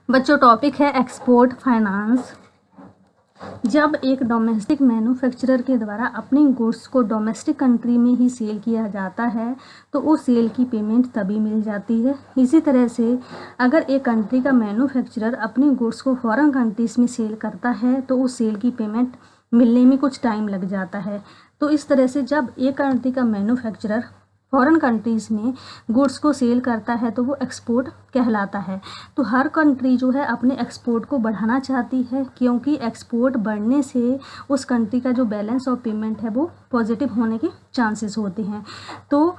बच्चों टॉपिक है export finance. जब एक डोमेस्टिक मैन्युफैक्चरर के द्वारा अपने गुड्स को डोमेस्टिक कंट्री में ही सेल किया जाता है तो उस सेल की पेमेंट तभी मिल जाती है। इसी तरह से अगर एक कंट्री का मैन्युफैक्चरर अपने गुड्स को फॉरेन कंट्रीज़ में सेल करता है तो उस सेल की पेमेंट मिलने में कुछ टाइम लग जाता है। तो इस तरह से जब एक कंट्री का मैन्युफैक्चरर फॉरेन कंट्रीज़ में गुड्स को सेल करता है तो वो एक्सपोर्ट कहलाता है। तो हर कंट्री जो है अपने एक्सपोर्ट को बढ़ाना चाहती है, क्योंकि एक्सपोर्ट बढ़ने से उस कंट्री का जो बैलेंस ऑफ पेमेंट है वो पॉजिटिव होने के चांसेस होते हैं। तो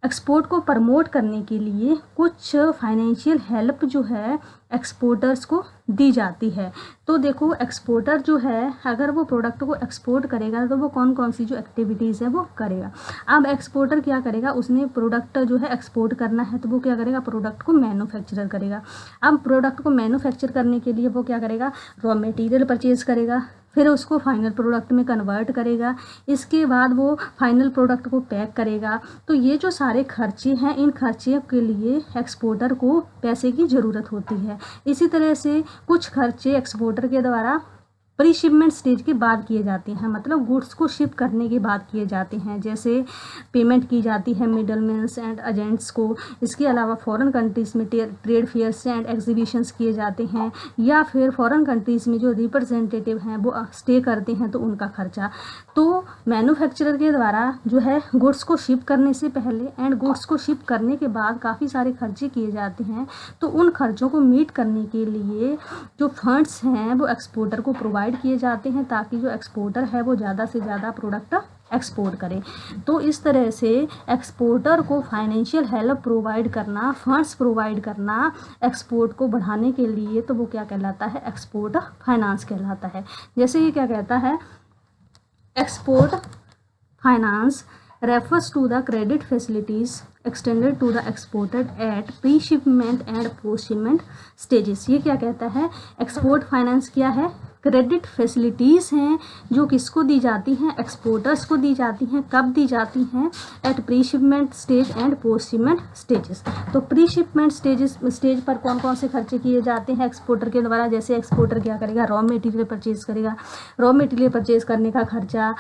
एक्सपोर्ट को प्रमोट करने के लिए कुछ फाइनेंशियल हेल्प जो है एक्सपोर्टर्स को दी जाती है। तो देखो एक्सपोर्टर जो है अगर वो प्रोडक्ट को एक्सपोर्ट करेगा तो वो कौन कौन सी जो एक्टिविटीज़ है वो करेगा। अब एक्सपोर्टर क्या करेगा, उसने प्रोडक्ट जो है एक्सपोर्ट करना है तो वो क्या करेगा, प्रोडक्ट को मैन्युफैक्चर करेगा। अब प्रोडक्ट को मैन्युफैक्चर करने के लिए वो क्या करेगा, रॉ मटेरियल परचेज़ करेगा, फिर उसको फाइनल प्रोडक्ट में कन्वर्ट करेगा, इसके बाद वो फाइनल प्रोडक्ट को पैक करेगा। तो ये जो सारे खर्चे हैं इन खर्चे के लिए एक्सपोर्टर को पैसे की ज़रूरत होती है। इसी तरह से कुछ खर्चे एक्सपोर्टर के द्वारा प्री शिपमेंट स्टेज के बाद किए जाते हैं, मतलब गुड्स को शिप करने के बाद किए जाते हैं। जैसे पेमेंट की जाती है मिडलमैन्स एंड एजेंट्स को। इसके अलावा फॉरेन कंट्रीज़ में ट्रेड फेयर्स एंड एग्जीबिशंस किए जाते हैं, या फिर फॉरेन कंट्रीज़ में जो रिप्रेजेंटेटिव हैं वो स्टे करते हैं तो उनका खर्चा। तो मैन्युफैक्चरर के द्वारा जो है गुड्स को शिप करने से पहले एंड गुड्स को शिप करने के बाद काफ़ी सारे खर्चे किए जाते हैं। तो उन खर्चों को मीट करने के लिए जो फंड्स हैं वो एक्सपोर्टर को प्रोवाइड किए जाते हैं, ताकि जो एक्सपोर्टर है वो ज़्यादा से ज़्यादा प्रोडक्ट एक्सपोर्ट करे। तो इस तरह से एक्सपोर्टर को फाइनेंशियल हेल्प प्रोवाइड करना, फंड्स प्रोवाइड करना एक्सपोर्ट को बढ़ाने के लिए, तो वो क्या कहलाता है, एक्सपोर्ट फाइनेंस कहलाता है। जैसे ये क्या कहता है, export finance refers to the credit facilities extended to the exported at pre-shipment and post-shipment stages। ये क्या कहता है, एक्सपोर्ट फाइनेंस क्या है, क्रेडिट फैसिलिटीज़ हैं जो किसको दी जाती हैं, एक्सपोर्टर्स को दी जाती हैं। कब दी जाती हैं, at pre shipment stage and post shipment stages. तो प्री शिपमेंट स्टेज पर कौन कौन से खर्चे किए जाते हैं एक्सपोर्टर के द्वारा। जैसे एक्सपोर्टर क्या करेगा, रॉ मटेरियल परचेज़ करेगा, रॉ मटेरियल परचेज़ करने का खर्चा।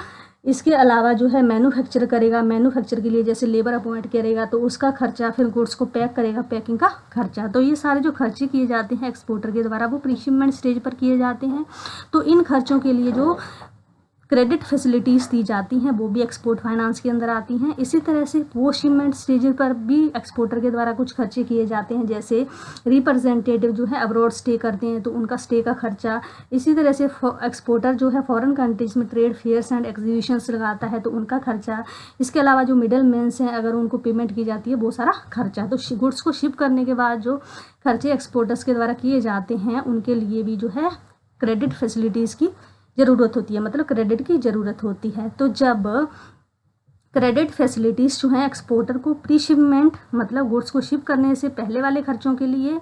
इसके अलावा जो है मैन्युफैक्चर करेगा, मैन्युफैक्चर के लिए जैसे लेबर अपॉइंट करेगा तो उसका खर्चा, फिर गुड्स को पैक करेगा, पैकिंग का खर्चा। तो ये सारे जो खर्चे किए जाते हैं एक्सपोर्टर के द्वारा वो प्री शिपमेंट स्टेज पर किए जाते हैं। तो इन खर्चों के लिए जो क्रेडिट फैसिलिटीज़ दी जाती हैं वो भी एक्सपोर्ट फाइनेंस के अंदर आती हैं। इसी तरह से पोस्ट शिपमेंट स्टेज पर भी एक्सपोर्टर के द्वारा कुछ खर्चे किए जाते हैं, जैसे रिप्रेजेंटेटिव जो है अब्रॉड स्टे करते हैं तो उनका स्टे का खर्चा। इसी तरह से एक्सपोर्टर जो है फॉरेन कंट्रीज़ में ट्रेड फेयर्स एंड एग्जीबिशंस लगाता है तो उनका खर्चा। इसके अलावा जो मिडल मैन्स हैं अगर उनको पेमेंट की जाती है वो सारा खर्चा। तो गुड्स को शिप करने के बाद जो खर्चे एक्सपोर्टर्स के द्वारा किए जाते हैं उनके लिए भी जो है क्रेडिट फैसिलिटीज़ की ज़रूरत होती है, मतलब क्रेडिट की ज़रूरत होती है। तो जब क्रेडिट फैसिलिटीज़ जो हैं एक्सपोर्टर को प्री शिपमेंट मतलब गुड्स को शिप करने से पहले वाले खर्चों के लिए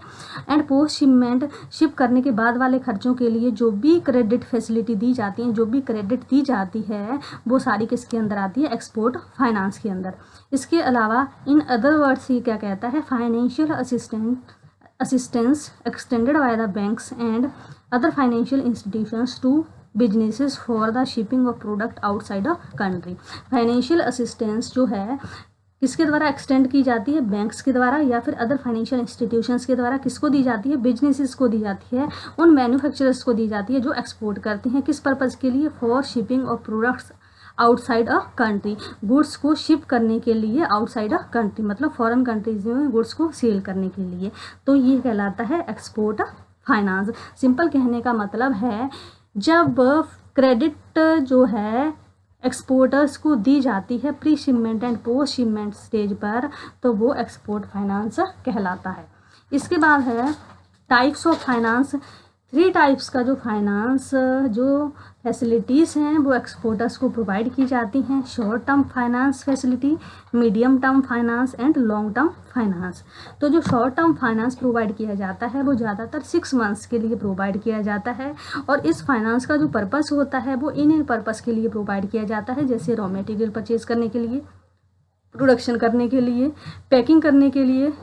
एंड पोस्ट शिपमेंट शिप करने के बाद वाले खर्चों के लिए जो भी क्रेडिट फैसिलिटी दी जाती हैं, जो भी क्रेडिट दी जाती है वो सारी किसके अंदर आती है, एक्सपोर्ट फाइनेंस के अंदर। इसके अलावा इन अदर वर्ड्स ये क्या कहता है, financial assistance extended by the banks and other financial institutions to businesses for the shipping of product outside a country. Financial assistance जो है किसके द्वारा एक्सटेंड की जाती है, बैंक्स के द्वारा या फिर अदर फाइनेंशियल इंस्टीट्यूशंस के द्वारा। किसको दी जाती है, बिजनेसेस को दी जाती है, उन मैन्युफैक्चरर्स को दी जाती है जो एक्सपोर्ट करते हैं। किस पर्पज़ के लिए, for shipping of products outside a country, goods को शिप करने के लिए आउटसाइड अ कंट्री, मतलब फॉरेन कंट्रीज में गुड्स को सेल करने के लिए। तो ये कहलाता है एक्सपोर्ट फाइनेंस। सिंपल कहने का मतलब है जब क्रेडिट जो है एक्सपोर्टर्स को दी जाती है pre shipment and post shipment stage पर तो वो एक्सपोर्ट फाइनेंस कहलाता है। इसके बाद है टाइप्स ऑफ फाइनेंस। 3 टाइप्स का जो फाइनेंस जो फैसिलिटीज़ हैं वो एक्सपोर्टर्स को प्रोवाइड की जाती हैं, short term finance facility, medium term finance and long term finance. तो जो शॉर्ट टर्म फाइनेंस प्रोवाइड किया जाता है वो ज़्यादातर 6 मंथ्स के लिए प्रोवाइड किया जाता है, और इस फाइनेंस का जो पर्पस होता है वो इन पर्पस के लिए प्रोवाइड किया जाता है, जैसे रॉ मटेरियल परचेज करने के लिए, प्रोडक्शन करने के लिए, पैकिंग करने के लिए,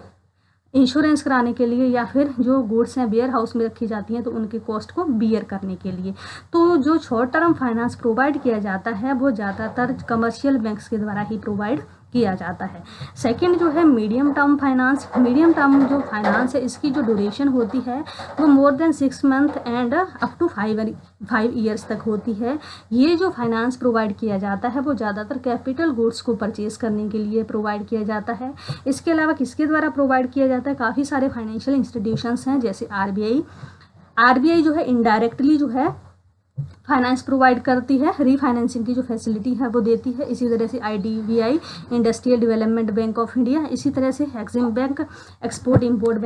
इंश्योरेंस कराने के लिए, या फिर जो गुड्स हैं वेयर हाउस में रखी जाती हैं तो उनके कॉस्ट को बियर करने के लिए। तो जो शॉर्ट टर्म फाइनेंस प्रोवाइड किया जाता है वो ज़्यादातर कमर्शियल बैंक्स के द्वारा ही प्रोवाइड किया जाता है। सेकंड जो है medium term finance. Medium term जो फाइनेंस है इसकी जो ड्यूरेशन होती है वो more than 6 month and up to 5 years तक होती है। ये जो फाइनेंस प्रोवाइड किया जाता है वो ज़्यादातर कैपिटल गुड्स को परचेज करने के लिए प्रोवाइड किया जाता है। इसके अलावा किसके द्वारा प्रोवाइड किया जाता है, काफ़ी सारे फाइनेंशियल इंस्टीट्यूशंस हैं जैसे आरबीआई जो है इनडायरेक्टली जो है फाइनेंस प्रोवाइड करती है, रीफाइनेंसिंग की जो फैसिलिटी है वो देती है। इसी तरह से IDBI industrial development bank of India, इसी तरह से Exim bank export import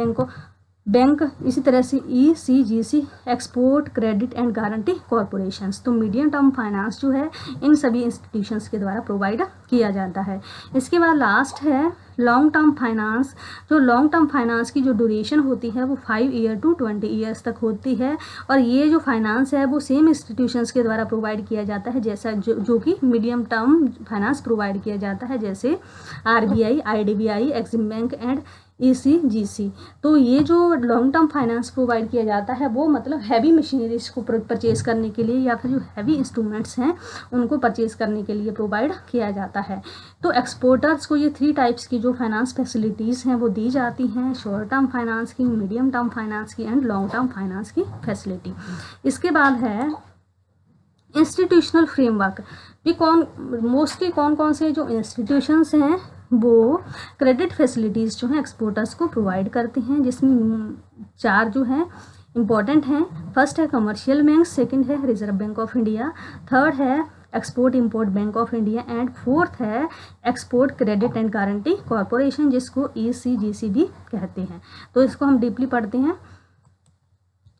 bank, इसी तरह से ECGC export credit and guarantee corporations. तो मीडियम टर्म फाइनेंस जो है इन सभी इंस्टीट्यूशंस के द्वारा प्रोवाइड किया जाता है। इसके बाद लास्ट है लॉन्ग टर्म फाइनेंस। जो लॉन्ग टर्म फाइनेंस की जो ड्यूरेशन होती है वो 5 ईयर टू 20 ईयर्स तक होती है, और ये जो फाइनेंस है वो सेम इंस्टीट्यूशंस के द्वारा प्रोवाइड किया जाता है जैसा जो कि मीडियम टर्म फाइनेंस प्रोवाइड किया जाता है, जैसे RBI, IDBI, Exim bank and ECGC. तो ये जो लॉन्ग टर्म फाइनेंस प्रोवाइड किया जाता है वो मतलब हैवी मशीनरीज को परचेज करने के लिए या फिर जो हैवी इंस्ट्रूमेंट्स हैं उनको परचेज करने के लिए प्रोवाइड किया जाता है। तो एक्सपोर्टर्स को ये 3 टाइप्स की जो फाइनेंस फैसिलिटीज़ हैं वो दी जाती हैं, शॉर्ट टर्म फाइनेंस की, मीडियम टर्म फाइनेंस की एंड लॉन्ग टर्म फाइनेंस की फैसिलिटी। इसके बाद है इंस्टीट्यूशनल फ्रेमवर्क। ये कौन कौन से जो इंस्टीट्यूशंस हैं वो क्रेडिट फैसिलिटीज़ जो हैं एक्सपोर्टर्स को प्रोवाइड करते हैं, जिसमें 4 जो हैं इम्पॉर्टेंट हैं। फर्स्ट है कमर्शियल बैंक, सेकंड है reserve bank of India, third है export import bank of India and fourth है export credit and guarantee corporation, जिसको ईसीजीसी भी कहते हैं। तो इसको हम डीपली पढ़ते हैं।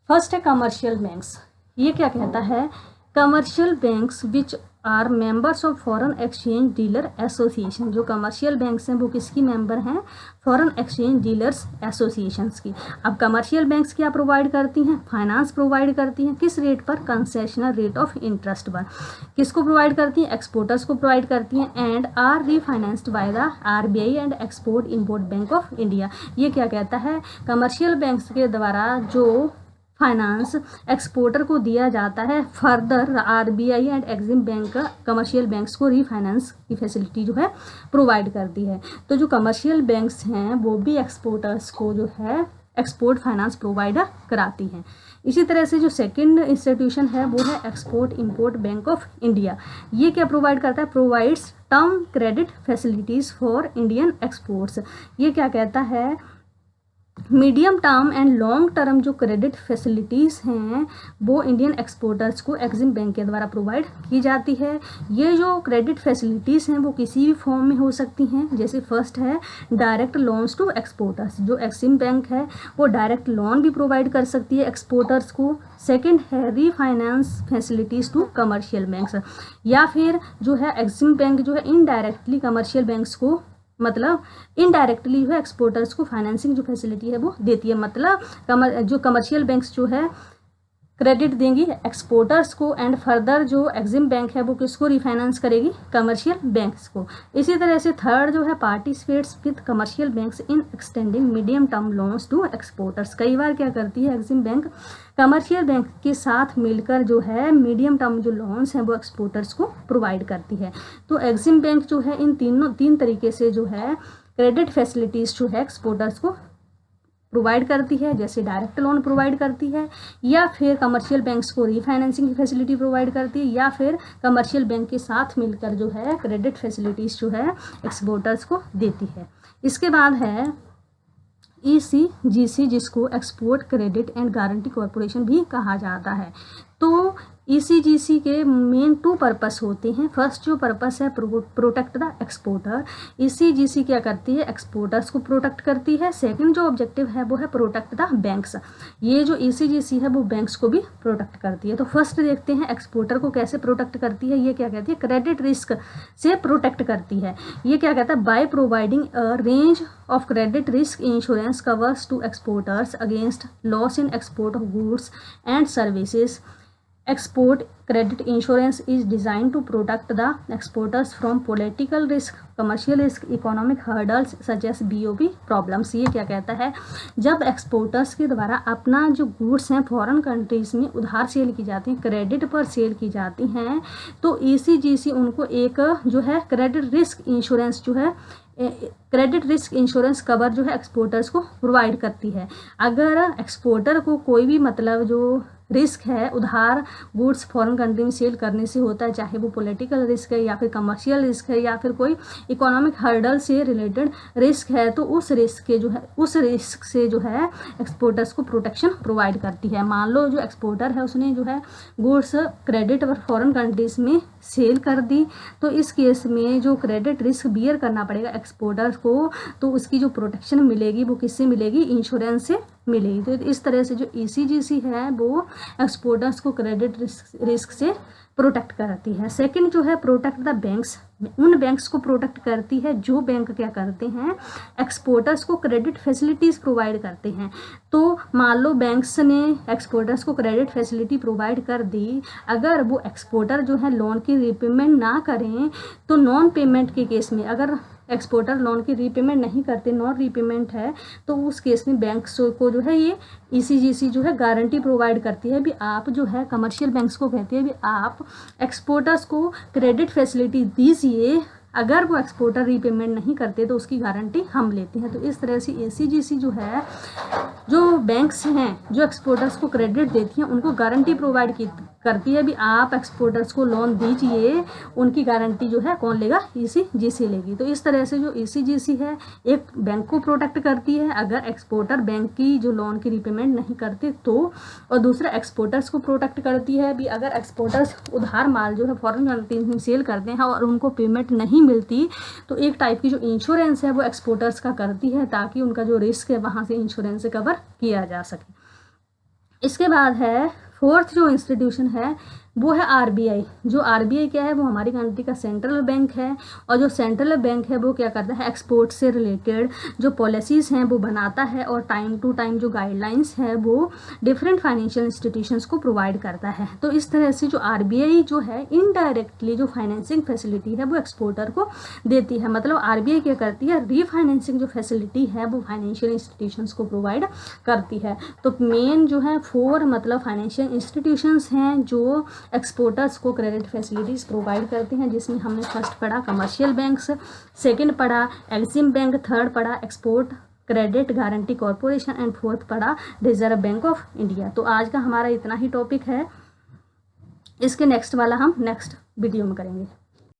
फर्स्ट है कमर्शियल बैंक्स। ये क्या कहता है, commercial banks which are members of foreign exchange dealer association. जो कमर्शियल बैंक्स हैं वो किसकी मेंबर हैं, फॉरेन एक्सचेंज डीलर्स एसोसिएशंस की। अब कमर्शियल बैंक्स क्या प्रोवाइड करती हैं, फाइनेंस प्रोवाइड करती हैं, किस रेट पर, कंसेशनल रेट ऑफ इंटरेस्ट पर। किसको प्रोवाइड करती हैं, एक्सपोर्टर्स को प्रोवाइड करती हैं, and are refinanced by the RBI and export import bank of India. ये क्या कहता है, कमर्शियल बैंक्स के द्वारा जो फाइनेंस एक्सपोर्टर को दिया जाता है, further RBI and Exim bank commercial banks को रीफाइनेंस की फैसिलिटी जो है प्रोवाइड करती है। तो जो कमर्शियल बैंक्स हैं वो भी एक्सपोर्टर्स को जो है एक्सपोर्ट फाइनेंस प्रोवाइड कराती हैं। इसी तरह से जो सेकंड इंस्टीट्यूशन है वो है export import bank of India. ये क्या प्रोवाइड करता है, provides term credit facilities for Indian exports. ये क्या कहता है, medium term and long term जो क्रेडिट फैसिलिटीज़ हैं वो इंडियन एक्सपोर्टर्स को एक्सिम बैंक के द्वारा प्रोवाइड की जाती है। ये जो क्रेडिट फैसिलिटीज़ हैं वो किसी भी फॉर्म में हो सकती हैं, जैसे फर्स्ट है डायरेक्ट लोन्स टू एक्सपोर्टर्स। जो एक्सिम बैंक है वो डायरेक्ट लोन भी प्रोवाइड कर सकती है एक्सपोर्टर्स को। सेकंड है refinance facilities to commercial banks, या फिर जो है एक्सिम बैंक जो है इनडायरेक्टली कमर्शियल बैंक्स को मतलब इनडायरेक्टली जो है एक्सपोर्टर्स को फाइनेंसिंग जो फैसिलिटी है वो देती है। मतलब जो कमर्शियल बैंक्स जो है क्रेडिट देंगी एक्सपोर्टर्स को, एंड फर्दर जो एक्सिम बैंक है वो किसको रिफाइनेंस करेगी, कमर्शियल बैंक्स को। इसी तरह से थर्ड जो है participates with commercial banks in extending medium term loans to exporters. कई बार क्या करती है एक्सिम बैंक कमर्शियल बैंक के साथ मिलकर जो है मीडियम टर्म जो लोन्स हैं वो एक्सपोर्टर्स को प्रोवाइड करती है। तो एक्सिम बैंक जो है इन तीन तरीके से जो है क्रेडिट फैसिलिटीज़ जो है एक्सपोर्टर्स को प्रोवाइड करती है, जैसे डायरेक्ट लोन प्रोवाइड करती है, या फिर कमर्शियल बैंक्स को रीफाइनेंसिंग की फैसिलिटी प्रोवाइड करती है, या फिर कमर्शियल बैंक के साथ मिलकर जो है क्रेडिट फैसिलिटीज़ जो है एक्सपोर्टर्स को देती है। इसके बाद है ईसीजीसी, जिसको export credit and guarantee corporation भी कहा जाता है। तो ईसीजीसी के मेन 2 पर्पस होते हैं। फर्स्ट जो पर्पस है प्रोटेक्ट द एक्सपोर्टर। ईसीजीसी क्या करती है, एक्सपोर्टर्स को प्रोटेक्ट करती है। सेकंड जो ऑब्जेक्टिव है वो है प्रोटेक्ट द बैंक्स। ये जो ईसीजीसी है वो बैंक्स को भी प्रोटेक्ट करती है। तो फर्स्ट देखते हैं एक्सपोर्टर को कैसे प्रोटेक्ट करती है। ये क्या कहती है, क्रेडिट रिस्क से प्रोटेक्ट करती है। ये क्या कहता है, by providing a range of credit risk insurance covers to exporters against loss in export of goods and services. Export credit insurance is designed to protect the exporters from political risk, commercial risk, economic hurdles such as BOP problems। ये क्या कहता है, जब exporters के द्वारा अपना जो goods हैं फॉरेन कंट्रीज़ में उधार सेल की जाती हैं, क्रेडिट पर सेल की जाती हैं, तो ECGC उनको एक जो है क्रेडिट रिस्क इंश्योरेंस जो है क्रेडिट रिस्क इंश्योरेंस कवर जो है एक्सपोर्टर्स को प्रोवाइड करती है। अगर एक्सपोर्टर को कोई भी मतलब जो रिस्क है उधार गुड्स फॉरेन कंट्री में सेल करने से होता है, चाहे वो पॉलिटिकल रिस्क है या फिर कमर्शियल रिस्क है या फिर कोई इकोनॉमिक हर्डल से रिलेटेड रिस्क है, तो उस रिस्क से जो है एक्सपोर्टर्स को प्रोटेक्शन प्रोवाइड करती है। मान लो जो एक्सपोर्टर है उसने जो है गुड्स क्रेडिट और फॉरेन कंट्रीज़ में सेल कर दी, तो इस केस में जो क्रेडिट रिस्क बियर करना पड़ेगा एक्सपोर्टर को, तो उसकी जो प्रोटेक्शन मिलेगी वो किससे मिलेगी, इंश्योरेंस से मिलेगी। तो इस तरह से जो ECGC है वो एक्सपोर्टर्स को क्रेडिट रिस्क से प्रोटेक्ट करती है। सेकंड जो है प्रोटेक्ट द बैंक्स, उन बैंक्स को प्रोटेक्ट करती है जो बैंक क्या करते हैं, एक्सपोर्टर्स को क्रेडिट फैसिलिटीज़ प्रोवाइड करते हैं। तो मान लो बैंक्स ने एक्सपोर्टर्स को क्रेडिट फैसिलिटी प्रोवाइड कर दी, अगर वो एक्सपोर्टर जो है लोन की रीपेमेंट ना करें, तो नॉन पेमेंट के केस में अगर एक्सपोर्टर लोन की रीपेमेंट नहीं करते, नॉन रीपेमेंट है, तो उस केस में बैंक्स को जो है ये ECGC जो है गारंटी प्रोवाइड करती है भी आप जो है कमर्शियल बैंक्स को कहते हैं भी आप एक्सपोर्टर्स को क्रेडिट फैसिलिटी दीजिए, अगर वो एक्सपोर्टर रीपेमेंट नहीं करते तो उसकी गारंटी हम लेते हैं। तो इस तरह से ECGC जो है जो बैंक्स हैं जो एक्सपोर्टर्स को क्रेडिट देती हैं उनको गारंटी प्रोवाइड करती है भी आप एक्सपोर्टर्स को लोन दीजिए, उनकी गारंटी जो है कौन लेगा, ECGC लेगी। तो इस तरह से जो ECGC है एक बैंक को प्रोटेक्ट करती है अगर एक्सपोर्टर बैंक की जो लोन की रीपेमेंट नहीं करते तो, और दूसरा एक्सपोर्टर्स को प्रोटेक्ट करती है भी अगर एक्सपोर्टर्स उधार माल जो है फॉरेन कंट्रीज में सेल करते हैं और उनको पेमेंट नहीं मिलती, तो एक टाइप की जो इंश्योरेंस है वो एक्सपोर्टर्स का करती है ताकि उनका जो रिस्क है वहाँ से इंश्योरेंस से कवर किया जा सके। इसके बाद है फोर्थ जो इंस्टीट्यूशन है वो है RBI। जो RBI क्या है, वो हमारी कंट्री का सेंट्रल बैंक है, और जो सेंट्रल बैंक है वो क्या करता है, एक्सपोर्ट से रिलेटेड जो पॉलिसीज़ हैं वो बनाता है और टाइम टू टाइम जो गाइडलाइंस है वो डिफरेंट फाइनेंशियल इंस्टीट्यूशंस को प्रोवाइड करता है। तो इस तरह से जो RBI जो है इनडायरेक्टली जो फाइनेंसिंग फैसिलिटी है वो एक्सपोर्टर को देती है। मतलब RBI क्या करती है, रीफाइनेंसिंग जो फैसिलिटी है वो फाइनेंशियल इंस्टीट्यूशंस को प्रोवाइड करती है। तो मेन जो है 4 मतलब फाइनेंशियल इंस्टीट्यूशंस हैं जो एक्सपोर्टर्स को क्रेडिट फैसिलिटीज़ प्रोवाइड करते हैं, जिसमें हमने फर्स्ट पढ़ा कमर्शियल बैंक्स, सेकंड पढ़ा एक्सिम बैंक, थर्ड पढ़ा export credit guarantee corporation and fourth पढ़ा रिजर्व बैंक ऑफ इंडिया। तो आज का हमारा इतना ही टॉपिक है, इसके नेक्स्ट वाला हम नेक्स्ट वीडियो में करेंगे।